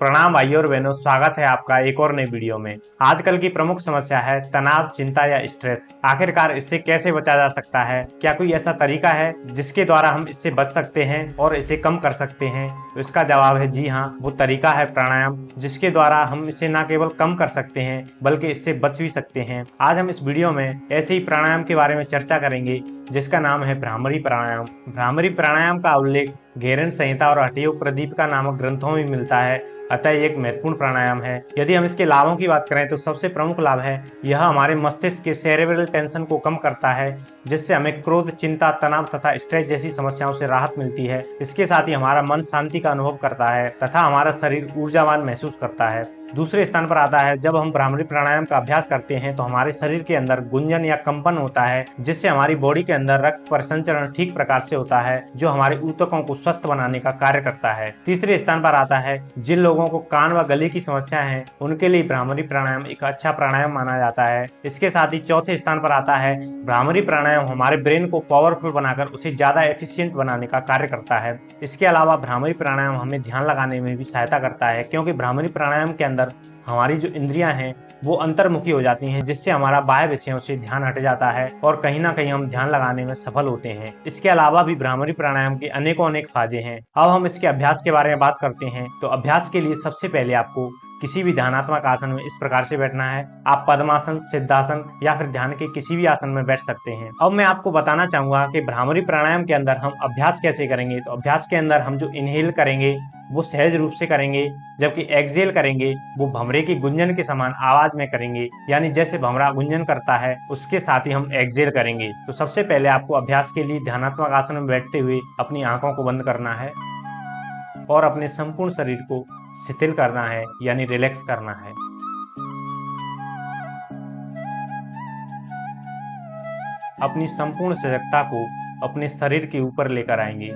प्रणाम भाइयों और बहनों, स्वागत है आपका एक और नई वीडियो में। आजकल की प्रमुख समस्या है तनाव, चिंता या स्ट्रेस। आखिरकार इससे कैसे बचा जा सकता है? क्या कोई ऐसा तरीका है जिसके द्वारा हम इससे बच सकते हैं और इसे कम कर सकते हैं? तो इसका जवाब है जी हाँ, वो तरीका है प्राणायाम, जिसके द्वारा हम इसे न केवल कम कर सकते हैं बल्कि इससे बच भी सकते हैं। आज हम इस वीडियो में ऐसे ही प्राणायाम के बारे में चर्चा करेंगे जिसका नाम है भ्रामरी प्राणायाम। भ्रामरी प्राणायाम का उल्लेख घेरन संहिता और हठयोग प्रदीपिका नामक ग्रंथों में मिलता है, अतः ये एक महत्वपूर्ण प्राणायाम है। यदि हम इसके लाभों की बात करें तो सबसे प्रमुख लाभ है यह हमारे मस्तिष्क के सेरेब्रल टेंशन को कम करता है, जिससे हमें क्रोध, चिंता, तनाव तथा स्ट्रेस जैसी समस्याओं से राहत मिलती है। इसके साथ ही हमारा मन शांति का अनुभव करता है तथा हमारा शरीर ऊर्जावान महसूस करता है। दूसरे स्थान पर आता है जब हम भ्रामरी प्राणायाम का अभ्यास करते हैं तो हमारे शरीर के अंदर गुंजन या कंपन होता है, जिससे हमारी बॉडी के अंदर रक्त परिसंचरण ठीक प्रकार से होता है, जो हमारे ऊतकों को स्वस्थ बनाने का कार्य करता है। तीसरे स्थान पर आता है जिन लोगों को कान व गले की समस्या है उनके लिए भ्रामरी प्राणायाम एक अच्छा प्राणायाम माना जाता है। इसके साथ ही चौथे स्थान पर आता है भ्रामरी प्राणायाम हमारे ब्रेन को पावरफुल बनाकर उसे ज्यादा एफिशिएंट बनाने का कार्य करता है। इसके अलावा भ्रामरी प्राणायाम हमें ध्यान लगाने में भी सहायता करता है, क्योंकि भ्रामरी प्राणायाम के अंदर हमारी जो इंद्रियां हैं वो अंतर्मुखी हो जाती हैं, जिससे हमारा बाह्य विषयों से ध्यान हट जाता है और कहीं ना कहीं हम ध्यान लगाने में सफल होते हैं। इसके अलावा भी भ्रामरी प्राणायाम के अनेकों अनेक फायदे हैं। अब हम इसके अभ्यास के बारे में बात करते हैं। तो अभ्यास के लिए सबसे पहले आपको किसी भी ध्यानात्मक आसन में इस प्रकार से बैठना है। आप पद्मासन, सिद्धासन या फिर ध्यान के किसी भी आसन में बैठ सकते हैं। अब मैं आपको बताना चाहूंगा कि भ्रामरी प्राणायाम के अंदर हम अभ्यास कैसे करेंगे। तो अभ्यास के अंदर हम जो इनहेल करेंगे वो सहज रूप से करेंगे, जबकि एक्सहेल करेंगे वो भंवरे की गुंजन के समान आवाज में करेंगे, यानी जैसे भंवरा गुंजन करता है उसके साथ ही हम एक्सहेल करेंगे। तो सबसे पहले आपको अभ्यास के लिए ध्यानात्मक आसन में बैठते हुए अपनी आंखों को बंद करना है और अपने संपूर्ण शरीर को शिथिल करना है, यानी रिलैक्स करना है। अपनी संपूर्ण सजगता को अपने शरीर के ऊपर लेकर आएंगे।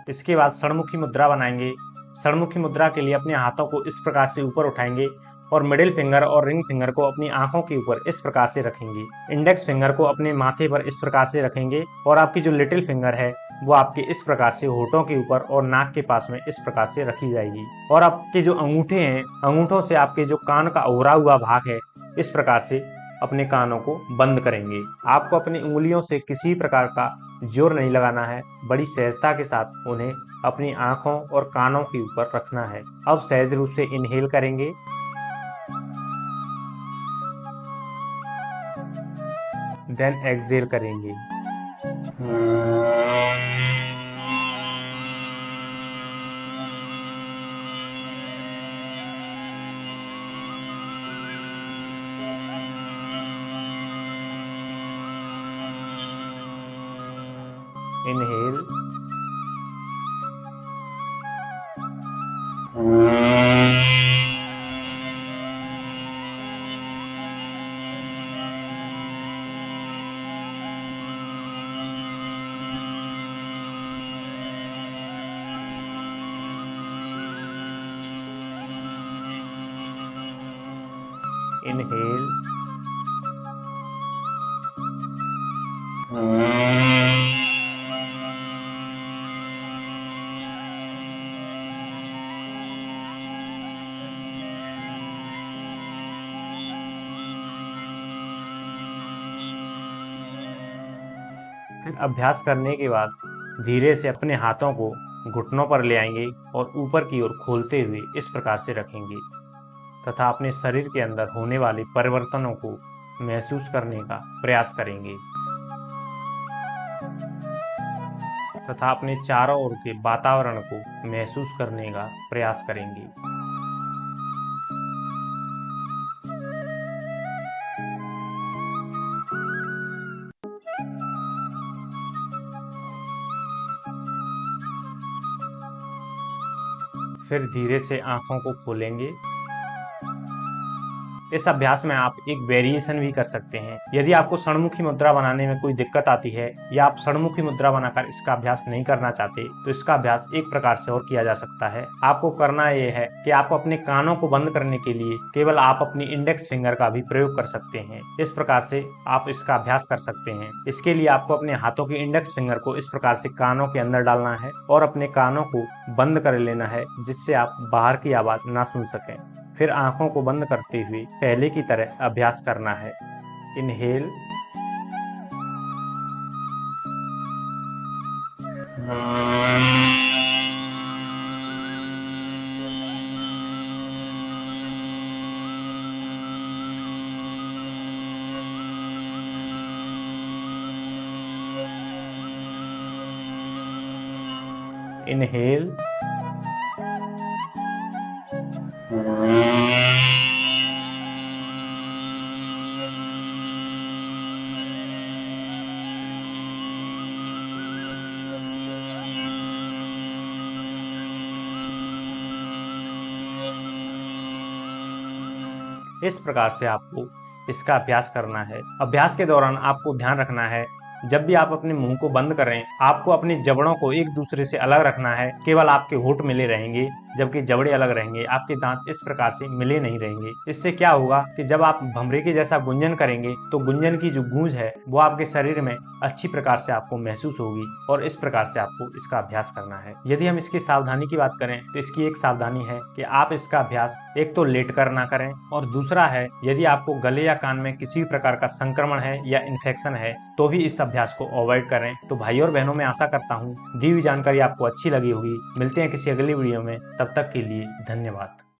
इसके बाद षणमुखी मुद्रा बनाएंगे। षणमुखी मुद्रा के लिए अपने हाथों को इस प्रकार से ऊपर उठाएंगे और मिडिल फिंगर और रिंग फिंगर को अपनी आंखों के ऊपर इस प्रकार से रखेंगे। इंडेक्स फिंगर को अपने माथे पर इस प्रकार से रखेंगे और आपकी जो लिटिल फिंगर है वो आपके इस प्रकार से होठों के ऊपर और नाक के पास में इस प्रकार से रखी जाएगी। और आपके जो अंगूठे हैं, अंगूठों से आपके जो कान का ओरा हुआ भाग है इस प्रकार से अपने कानों को बंद करेंगे। आपको अपनी उंगलियों से किसी प्रकार का जोर नहीं लगाना है, बड़ी सहजता के साथ उन्हें अपनी आंखों और कानों के ऊपर रखना है। अब सहज रूप से इनहेल करेंगे, देन एक्सहेल करेंगे। इनहेल, इनहेल, फिर अभ्यास करने के बाद धीरे से अपने हाथों को घुटनों पर ले आएंगे और ऊपर की ओर खोलते हुए इस प्रकार से रखेंगे तथा अपने शरीर के अंदर होने वाले परिवर्तनों को महसूस करने का प्रयास करेंगे तथा अपने चारों ओर के वातावरण को महसूस करने का प्रयास करेंगे। फिर धीरे से आंखों को खोलेंगे इस अभ्यास में आप एक वेरिएशन भी कर सकते हैं। यदि आपको षणमुखी मुद्रा बनाने में कोई दिक्कत आती है या आप षणमुखी मुद्रा बनाकर इसका अभ्यास नहीं करना चाहते तो इसका अभ्यास एक प्रकार से और किया जा सकता है। आपको करना यह है कि आप अपने कानों को बंद करने के लिए केवल आप अपनी इंडेक्स फिंगर का भी प्रयोग कर सकते हैं। इस प्रकार से आप इसका अभ्यास कर सकते हैं। इसके लिए आपको अपने हाथों की इंडेक्स फिंगर को इस प्रकार से कानों के अंदर डालना है और अपने कानों को बंद कर लेना है जिससे आप बाहर की आवाज ना सुन सकें। फिर आंखों को बंद करते हुए पहले की तरह अभ्यास करना है। इनहेल, इनहेल, इस प्रकार से आपको इसका अभ्यास करना है। अभ्यास के दौरान आपको ध्यान रखना है जब भी आप अपने मुंह को बंद करें आपको अपनी जबड़ों को एक दूसरे से अलग रखना है। केवल आपके होंठ मिले रहेंगे जबकि जबड़े अलग रहेंगे। आपके दांत इस प्रकार से मिले नहीं रहेंगे। इससे क्या होगा कि जब आप भमरे के जैसा गुंजन करेंगे तो गुंजन की जो गूंज है वो आपके शरीर में अच्छी प्रकार से आपको महसूस होगी और इस प्रकार से आपको इसका अभ्यास करना है। यदि हम इसकी सावधानी की बात करें तो इसकी एक सावधानी है कि आप इसका अभ्यास एक तो लेट कर ना करें और दूसरा है यदि आपको गले या कान में किसी भी प्रकार का संक्रमण है या इन्फेक्शन है तो भी इस अभ्यास को अवॉइड करें। तो भाइयों और बहनों, मैं आशा करता हूँ दी हुई जानकारी आपको अच्छी लगी होगी। मिलते हैं किसी अगली वीडियो में, तब तक के लिए धन्यवाद।